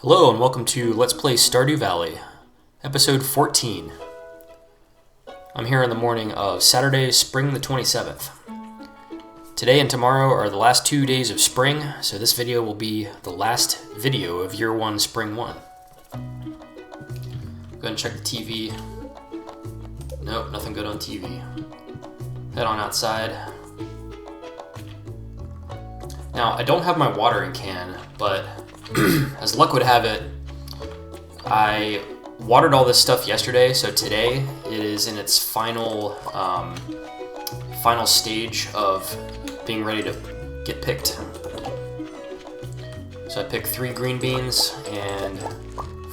Hello and welcome to Let's Play Stardew Valley, episode 14. I'm here in the morning of Saturday, spring the 27th. Today and tomorrow are the last 2 days of spring, so this video will be the last video of year 1, spring 1. Go ahead and check the TV. Nope, nothing good on TV. Head on outside. Now, I don't have my watering can, but as luck would have it, I watered all this stuff yesterday, so today it is in its final stage of being ready to get picked. So I picked 3 green beans and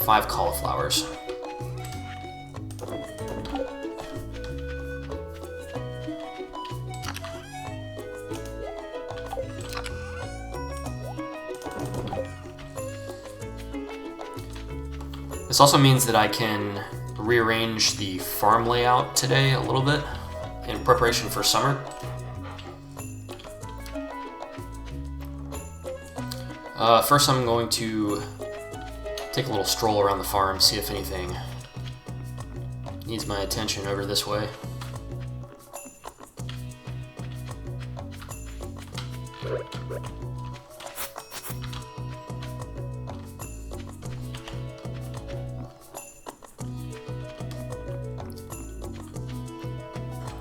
5 cauliflowers. This also means that I can rearrange the farm layout today a little bit in preparation for summer. First I'm going to take a little stroll around the farm, see if anything needs my attention over this way.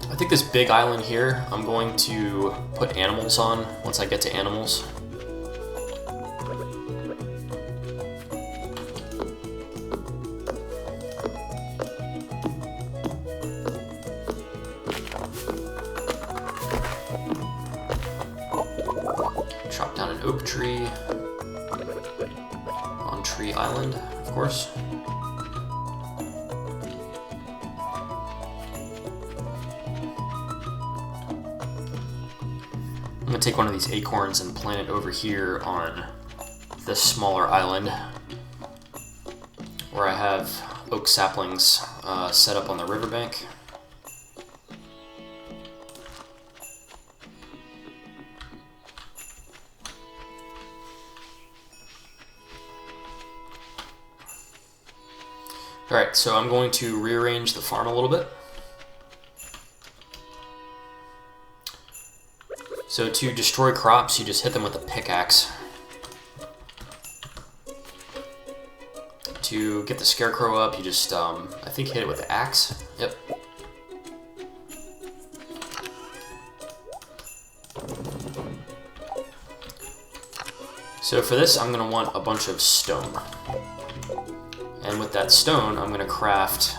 I think this big island here, I'm going to put animals on once I get to animals. Chop down an oak tree on Tree Island, of course. I'm going to take one of these acorns and plant it over here on this smaller island where I have oak saplings set up on the riverbank. Alright, so I'm going to rearrange the farm a little bit. So to destroy crops, you just hit them with a pickaxe. To get the scarecrow up, you just, I think hit it with the axe. Yep. So for this, I'm going to want a bunch of stone. And with that stone, I'm going to craft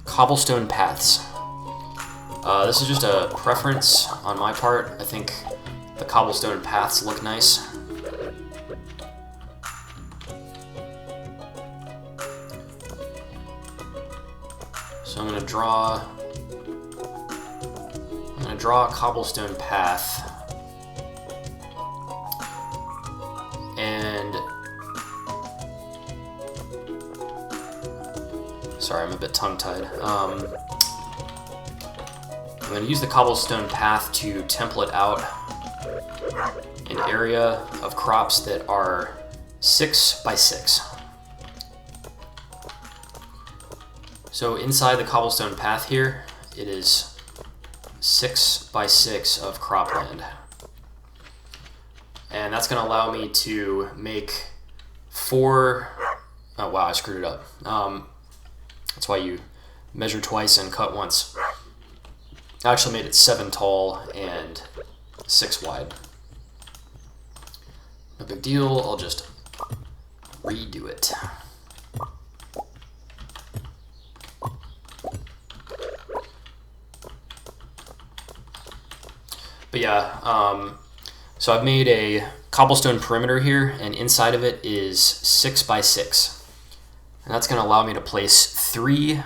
cobblestone paths. This is just a preference on my part. I think the cobblestone paths look nice. So I'm going to draw a cobblestone path. And sorry, I'm a bit tongue-tied. I'm going to use the cobblestone path to template out an area of crops that are 6 by 6. So inside the cobblestone path here, it is 6 by 6 of cropland. And that's going to allow me to make 4... Oh wow, I screwed it up. That's why you measure twice and cut once. I actually made it 7 tall and 6 wide. No big deal, I'll just redo it. But yeah, so I've made a cobblestone perimeter here, and inside of it is 6 by 6. And that's going to allow me to place 3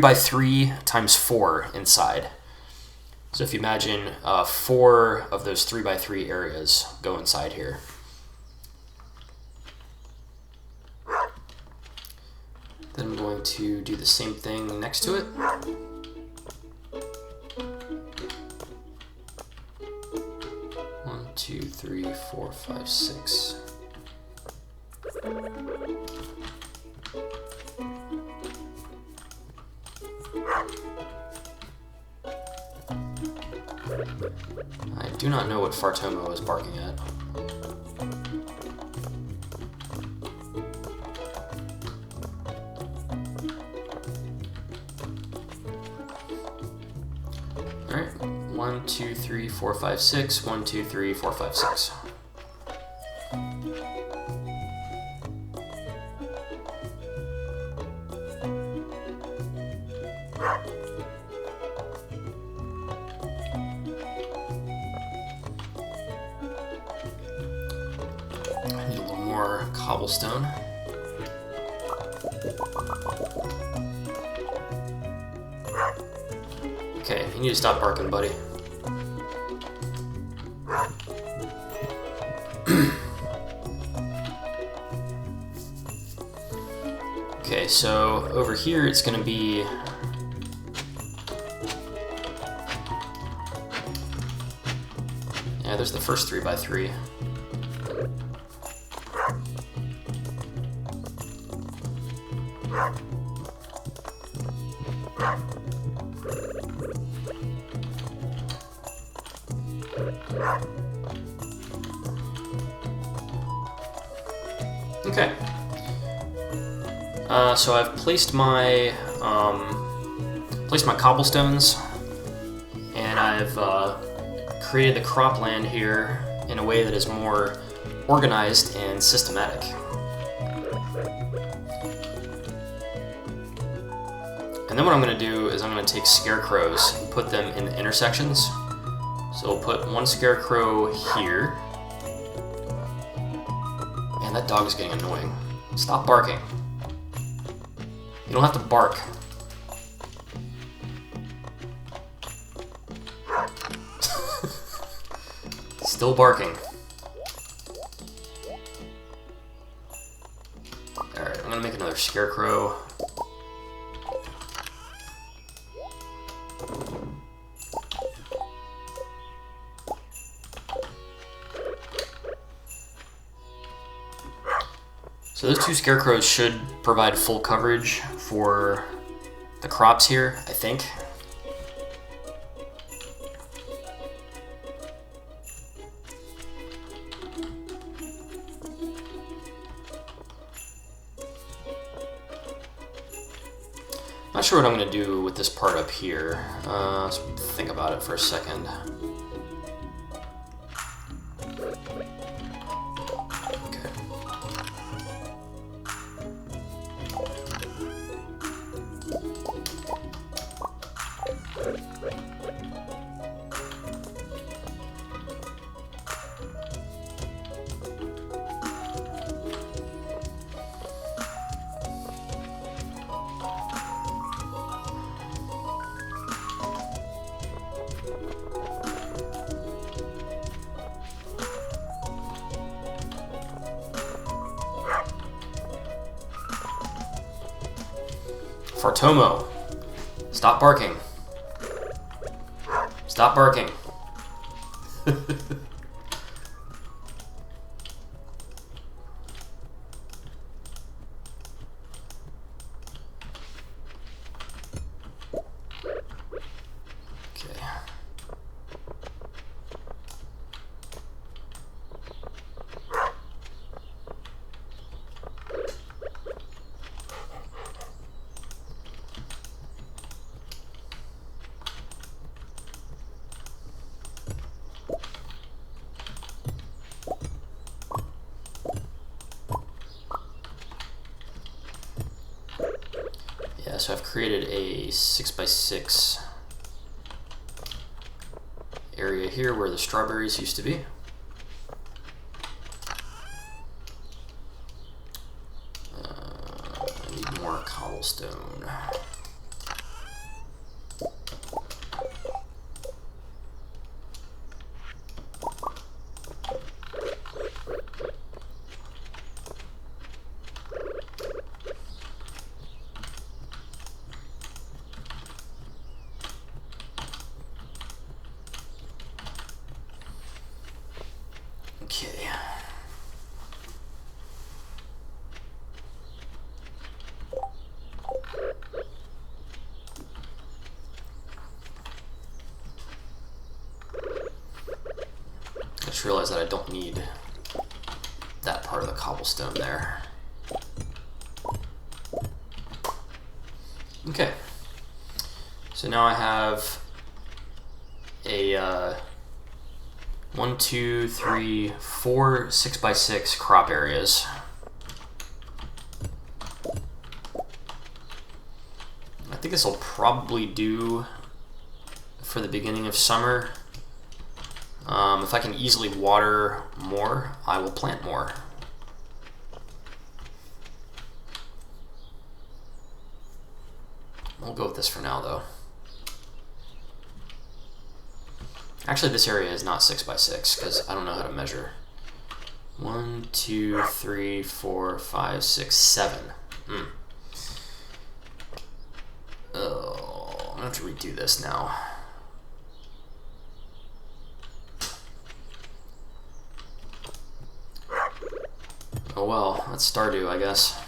by 3 times 4 inside. So if you imagine 4 of those 3 by 3 areas go inside here. Then I'm going to do the same thing next to it. 1, 2, 3, 4, 5, 6. I do not know what Fartomo is barking at. Alright, 1, 2, 3, 4, 5, 6. 1, 2, 3, 4, 5, 6. I need a little more cobblestone. Okay, you need to stop barking, buddy. Okay, so over here it's going to be... Yeah, there's the first 3x3. Okay. So I've placed my cobblestones, and I've created the cropland here in a way that is more organized and systematic. And then what I'm going to do is I'm going to take scarecrows and put them in the intersections. So we'll put one scarecrow here. Man, that dog is getting annoying. Stop barking. You don't have to bark. Still barking. Alright, I'm gonna make another scarecrow. So those two scarecrows should provide full coverage for the crops here, I think. Not sure what I'm going to do with this part up here. Let's think about it for a second. Fartomo, stop barking. Stop barking. So I've created a 6x6 area here where the strawberries used to be. I need more cobblestone. Okay. just realized that I don't need that part of the cobblestone there. Okay. So now I have a 1, 2, 3, 4 6x6 crop areas. I think this will probably do for the beginning of summer. If I can easily water more, I will plant more. We'll go with this for now, though. Actually, this area is not 6x6 because I don't know how to measure. 1, 2, 3, 4, 5, 6, 7. Oh, I'm gonna have to redo this now. Oh well, that's Stardew, I guess.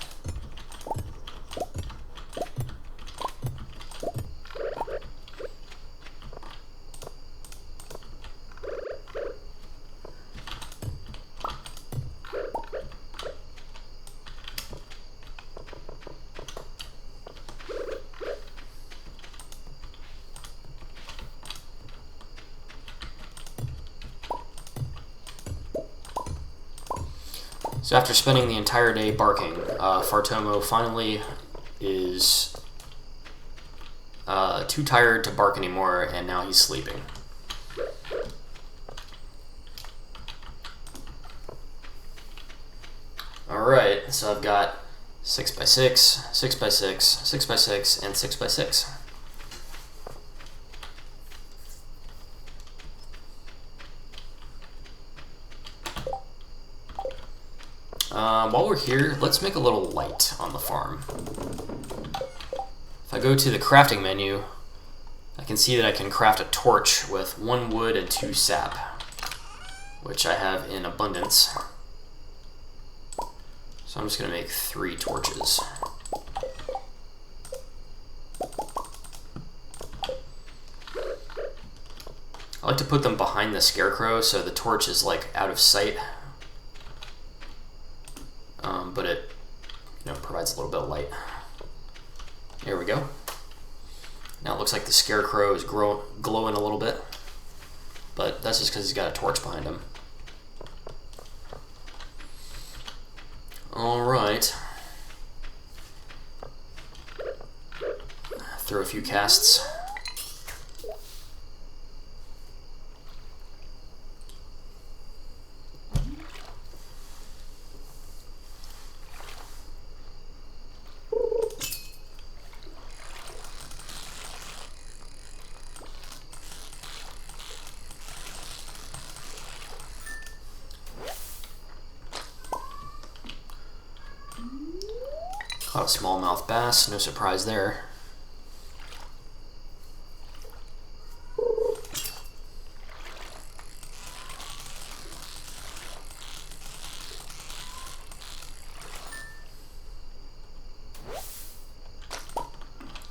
So after spending the entire day barking, Fartomo finally is too tired to bark anymore, and now he's sleeping. Alright, so I've got 6x6, 6x6, 6x6, and 6x6. While we're here, let's make a little light on the farm. If I go to the crafting menu, I can see that I can craft a torch with 1 wood and 2 sap, which I have in abundance. So I'm just going to make 3 torches. I like to put them behind the scarecrow so the torch is like out of sight. But it, provides a little bit of light. There we go. Now it looks like the scarecrow is glowing a little bit, but that's just because he's got a torch behind him. All right. Throw a few casts. Caught a smallmouth bass, no surprise there.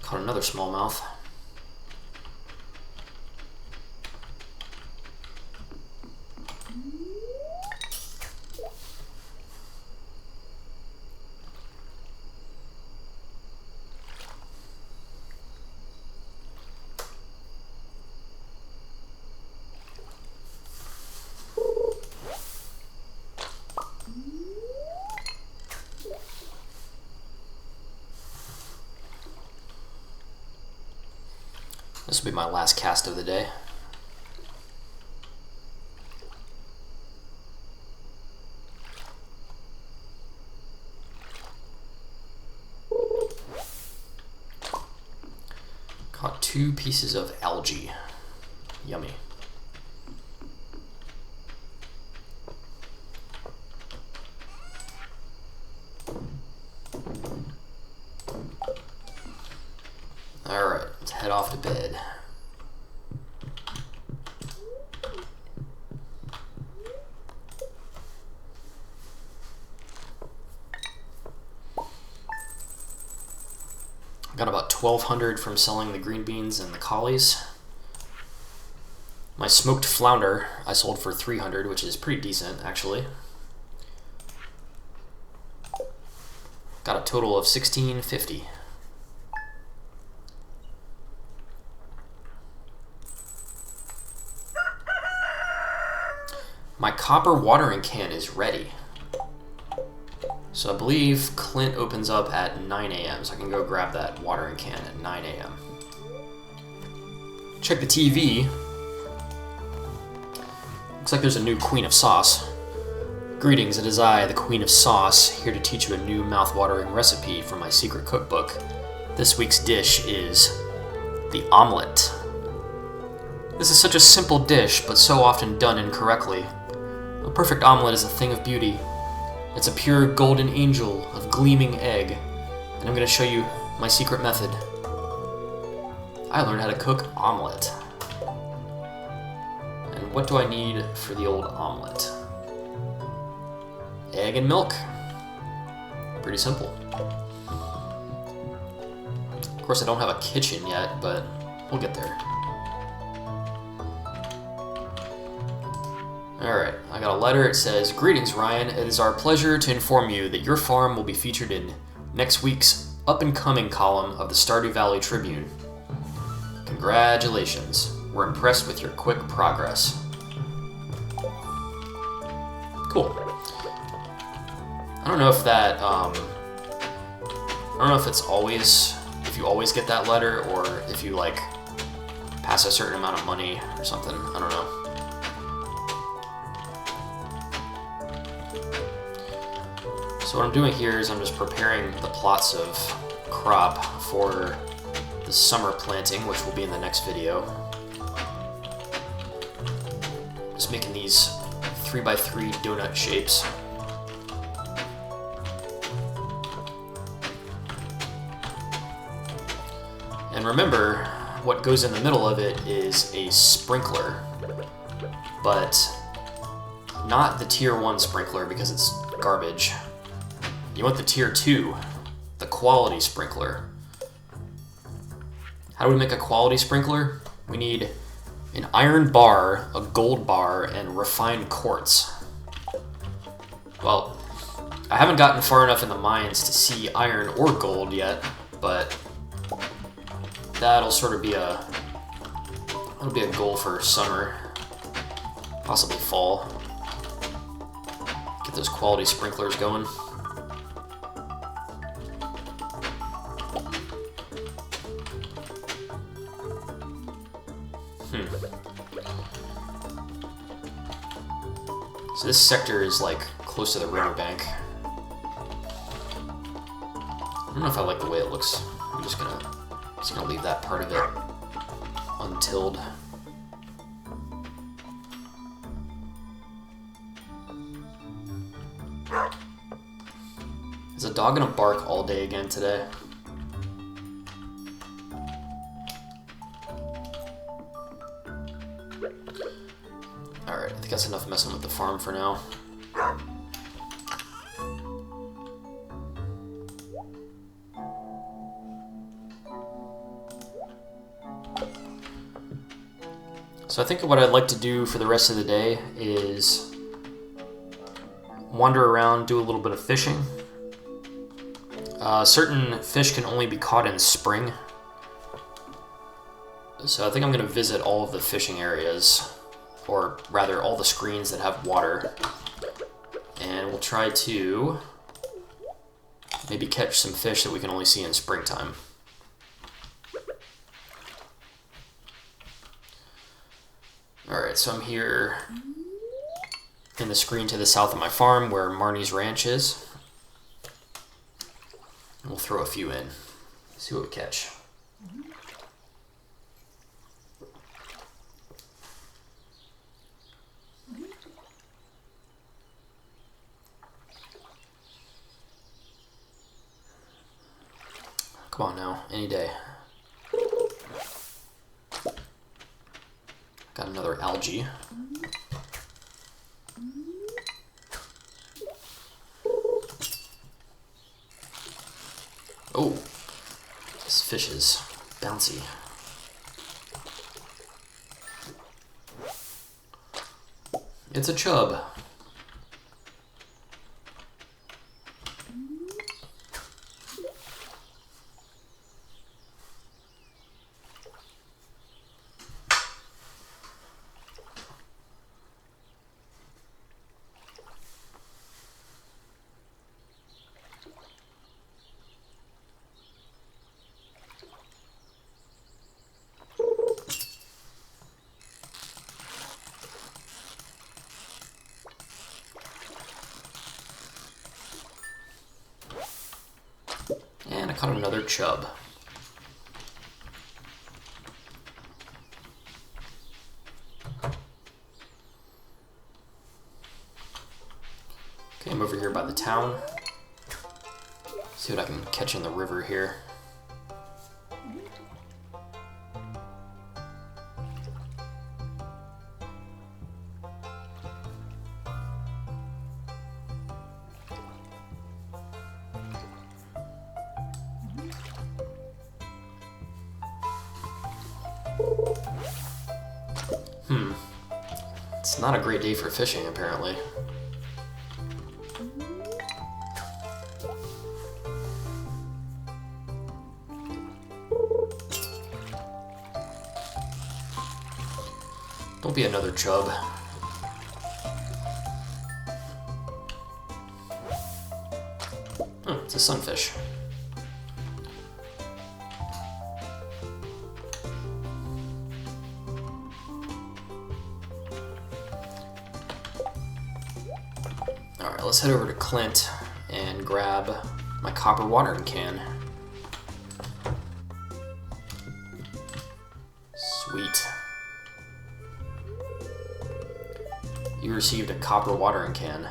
Caught another smallmouth. This will be my last cast of the day. Caught 2 pieces of algae. Yummy. Alright, let's head off to bed. Got about 1,200 from selling the green beans and the collies. My smoked flounder I sold for 300, which is pretty decent, actually. Got a total of 1650. My copper watering can is ready. So I believe Clint opens up at 9 a.m. So I can go grab that watering can at 9 a.m. Check the TV. Looks like there's a new Queen of Sauce. Greetings, it is I, the Queen of Sauce, here to teach you a new mouth-watering recipe from my secret cookbook. This week's dish is the omelet. This is such a simple dish, but so often done incorrectly. A perfect omelet is a thing of beauty. It's a pure golden angel of gleaming egg, and I'm going to show you my secret method. I learned how to cook omelet. And what do I need for the old omelet? Egg and milk. Pretty simple. Of course, I don't have a kitchen yet, but we'll get there. Alright, I got a letter. It says, "Greetings, Ryan. It is our pleasure to inform you that your farm will be featured in next week's up-and-coming column of the Stardew Valley Tribune. Congratulations. We're impressed with your quick progress." Cool. I don't know if that, I don't know if it's always, if you always get that letter, or if you, like, pass a certain amount of money or something. I don't know. So what I'm doing here is I'm just preparing the plots of crop for the summer planting, which will be in the next video. Just making these 3x3 donut shapes. And remember, what goes in the middle of it is a sprinkler, but not the tier 1 sprinkler because it's garbage. You want the tier 2, the quality sprinkler. How do we make a quality sprinkler? We need an iron bar, a gold bar, and refined quartz. Well, I haven't gotten far enough in the mines to see iron or gold yet, but that'll sort of be a goal for summer, possibly fall. Get those quality sprinklers going. So this sector is like close to the riverbank. I don't know if I like the way it looks. I'm just gonna leave that part of it untilled. Is a dog gonna bark all day again today? Alright, I think that's enough messing with the farm for now. So I think what I'd like to do for the rest of the day is wander around, do a little bit of fishing. Certain fish can only be caught in spring. So I think I'm going to visit all of the fishing areas, or rather all the screens that have water. And we'll try to maybe catch some fish that we can only see in springtime. Alright, so I'm here in the screen to the south of my farm where Marnie's ranch is. And we'll throw a few in, see what we catch. Come on now, any day. Got another algae. Oh, this fish is bouncy. It's a chub. And I caught another chub. Okay, I'm over here by the town. See what I can catch in the river here. It's not a great day for fishing, apparently. Don't be another chub. Oh, it's a sunfish. Alright, let's head over to Clint and grab my copper watering can. Sweet. You received a copper watering can.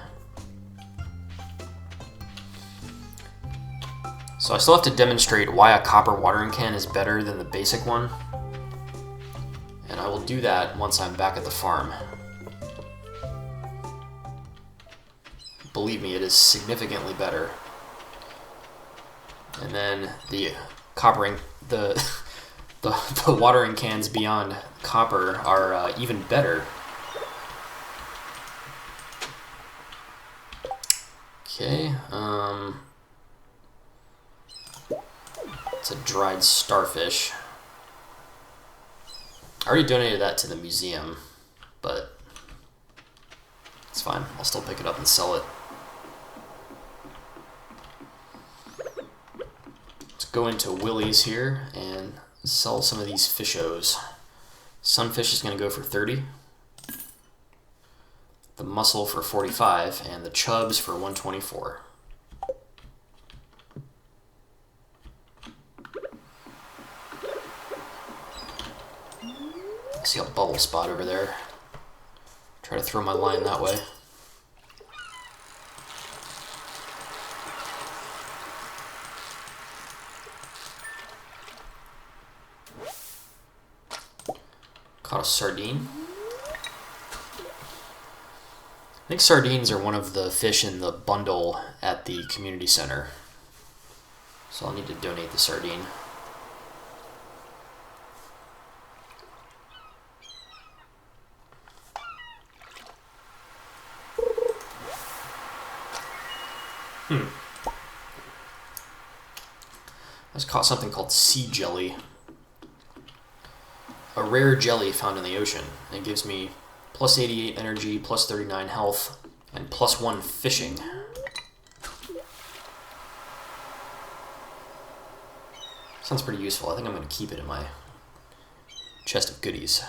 So I still have to demonstrate why a copper watering can is better than the basic one. And I will do that once I'm back at the farm. Believe me, it is significantly better. And then the the watering cans beyond copper are even better. Okay, it's a dried starfish. I already donated that to the museum, but it's fine. I'll still pick it up and sell it. Let's go into Willie's here and sell some of these fishos. Sunfish is going to go for 30. The mussel for 45, and the chubs for 124. I see a bubble spot over there. Try to throw my line that way. Caught a sardine. I think sardines are one of the fish in the bundle at the community center. So I'll need to donate the sardine. I just caught something called sea jelly. A rare jelly found in the ocean. It gives me plus 88 energy, plus 39 health, and plus 1 fishing. Sounds pretty useful. I think I'm going to keep it in my chest of goodies.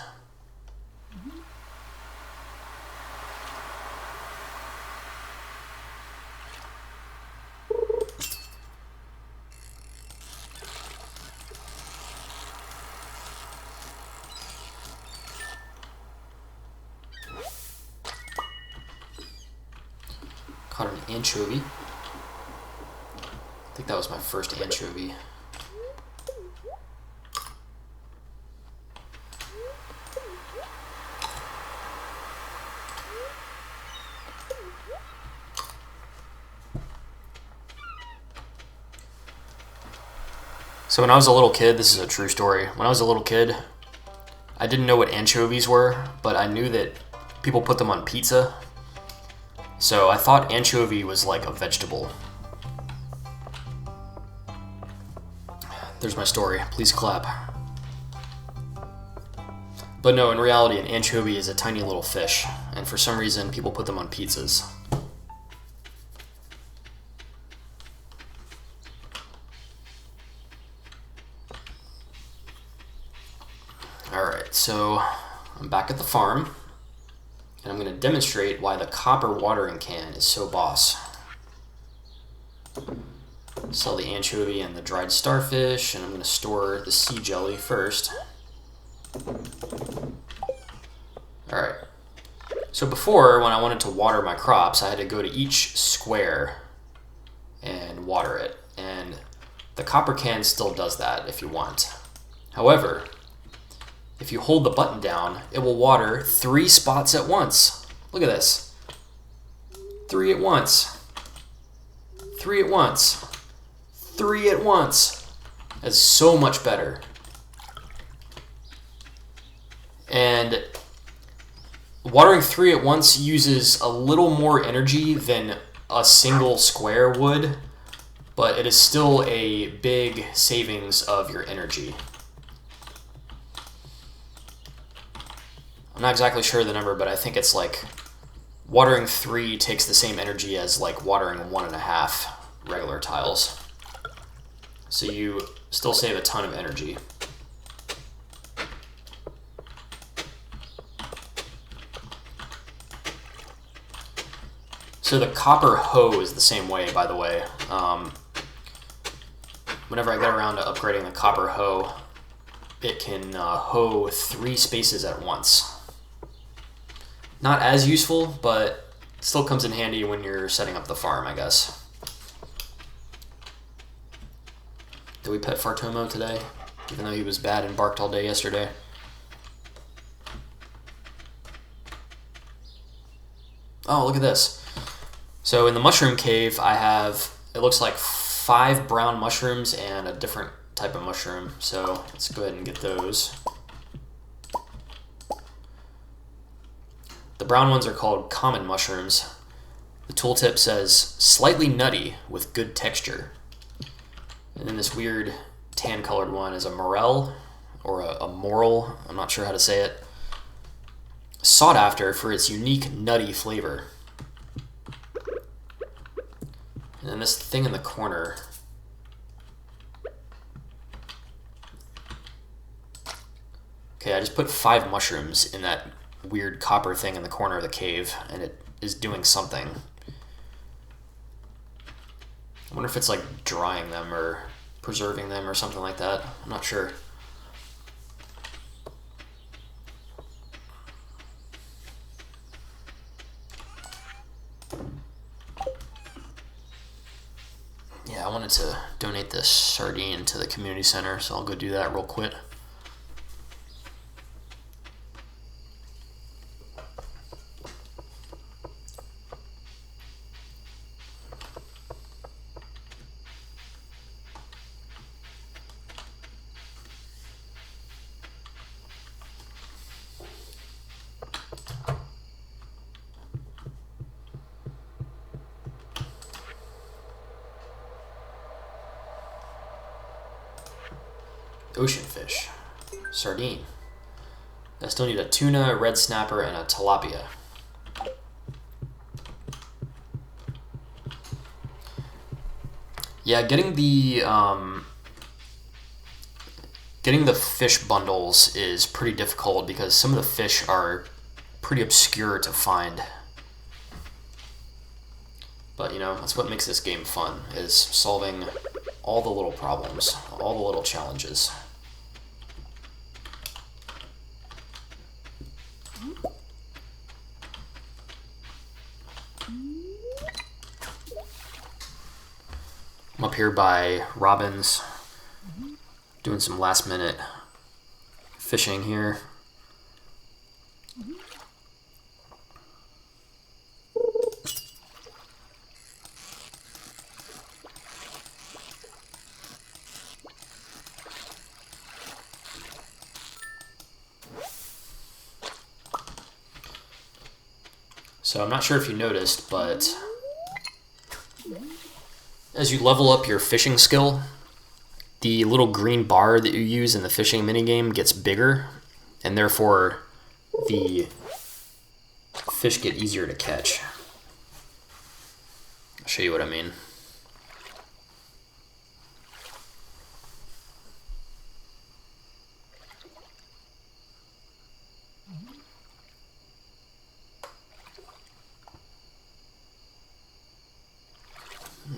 Caught an anchovy. I think that was my first anchovy. So when I was a little kid, this is a true story. When I was a little kid, I didn't know what anchovies were, but I knew that people put them on pizza. So I thought anchovy was like a vegetable. There's my story. Please clap. But no, in reality, an anchovy is a tiny little fish, and for some reason, people put them on pizzas. Alright, so I'm back at the farm, and I'm going to demonstrate why the copper watering can is so boss. Sell the anchovy and the dried starfish, and I'm going to store the sea jelly first. Alright, so before, when I wanted to water my crops, I had to go to each square and water it, and the copper can still does that if you want. However, if you hold the button down, it will water 3 spots at once. Look at this. 3 at once. 3 at once. 3 at once. That's so much better. And watering 3 at once uses a little more energy than a single square would, but it is still a big savings of your energy. I'm not exactly sure of the number, but I think it's like watering 3 takes the same energy as like watering 1.5 regular tiles. So you still save a ton of energy. So the copper hoe is the same way, by the way. Whenever I get around to upgrading the copper hoe, it can hoe 3 spaces at once. Not as useful, but it still comes in handy when you're setting up the farm, I guess. Did we pet Fartomo today? Even though he was bad and barked all day yesterday. Oh, look at this. So in the mushroom cave, I have, it looks like 5 brown mushrooms and a different type of mushroom. So let's go ahead and get those. The brown ones are called common mushrooms. The tooltip says slightly nutty with good texture. And then this weird tan colored one is a morel or a morel. I'm not sure how to say it. Sought after for its unique nutty flavor. And then this thing in the corner. Okay, I just put 5 mushrooms in that weird copper thing in the corner of the cave, and it is doing something. I wonder if it's like drying them or preserving them or something like that. I'm not sure. Yeah, I wanted to donate this sardine to the community center, so I'll go do that real quick. Ocean fish. Sardine. I still need a tuna, a red snapper, and a tilapia. Yeah, getting the fish bundles is pretty difficult because some of the fish are pretty obscure to find. But you know, that's what makes this game fun, is solving all the little problems, all the little challenges. I'm up here by Robin's, doing some last minute fishing here. So I'm not sure if you noticed, but as you level up your fishing skill, the little green bar that you use in the fishing minigame gets bigger, and therefore the fish get easier to catch. I'll show you what I mean.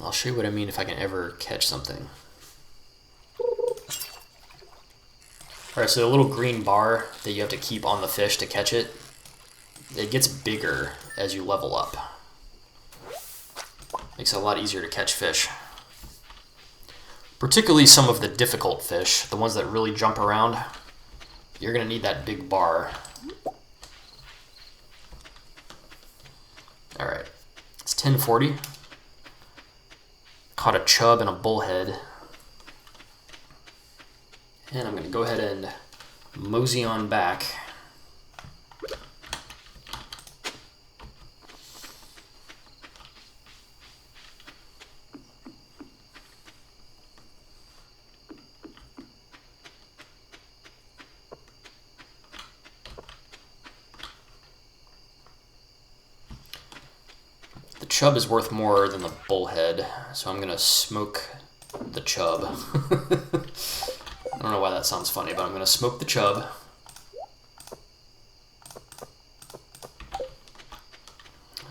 I'll show you what I mean if I can ever catch something. Alright, so the little green bar that you have to keep on the fish to catch it, it gets bigger as you level up. Makes it a lot easier to catch fish. Particularly some of the difficult fish, the ones that really jump around, you're going to need that big bar. Alright, it's 10:40. Caught a chub and a bullhead. And I'm going to go ahead and mosey on back. The chub is worth more than the bullhead, so I'm going to smoke the chub. I don't know why that sounds funny, but I'm going to smoke the chub.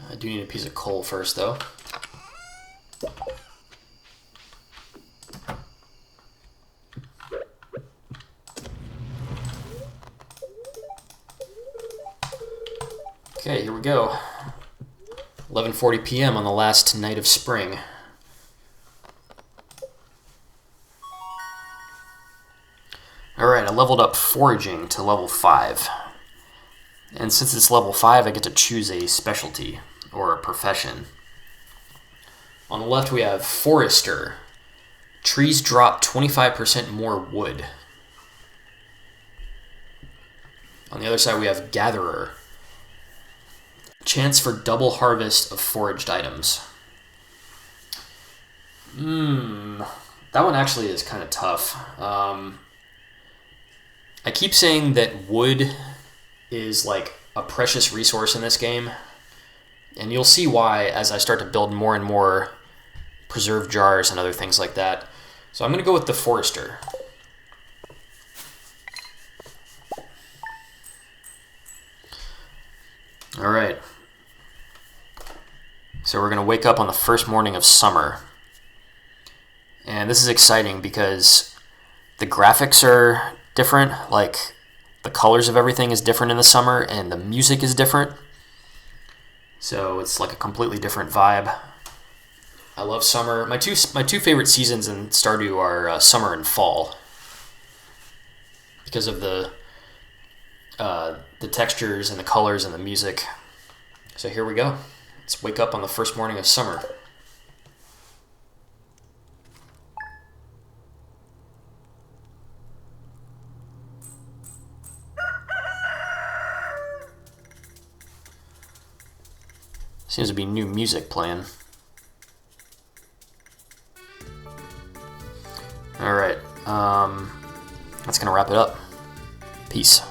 I do need a piece of coal first, though. Okay, here we go. 11:40 p.m. on the last night of spring. Alright, I leveled up foraging to level 5. And since it's level 5, I get to choose a specialty, or a profession. On the left we have forester. Trees drop 25% more wood. On the other side we have gatherer. Chance for double harvest of foraged items. That one actually is kind of tough. I keep saying that wood is like a precious resource in this game, and you'll see why as I start to build more and more preserve jars and other things like that. So I'm going to go with the forester. Alright. So we're going to wake up on the first morning of summer. And this is exciting because the graphics are different, like the colors of everything is different in the summer, and the music is different. So it's like a completely different vibe. I love summer. My two favorite seasons in Stardew are summer and fall, because of the textures and the colors and the music. So here we go. Let's wake up on the first morning of summer. Seems to be new music playing. Alright, that's gonna wrap it up. Peace.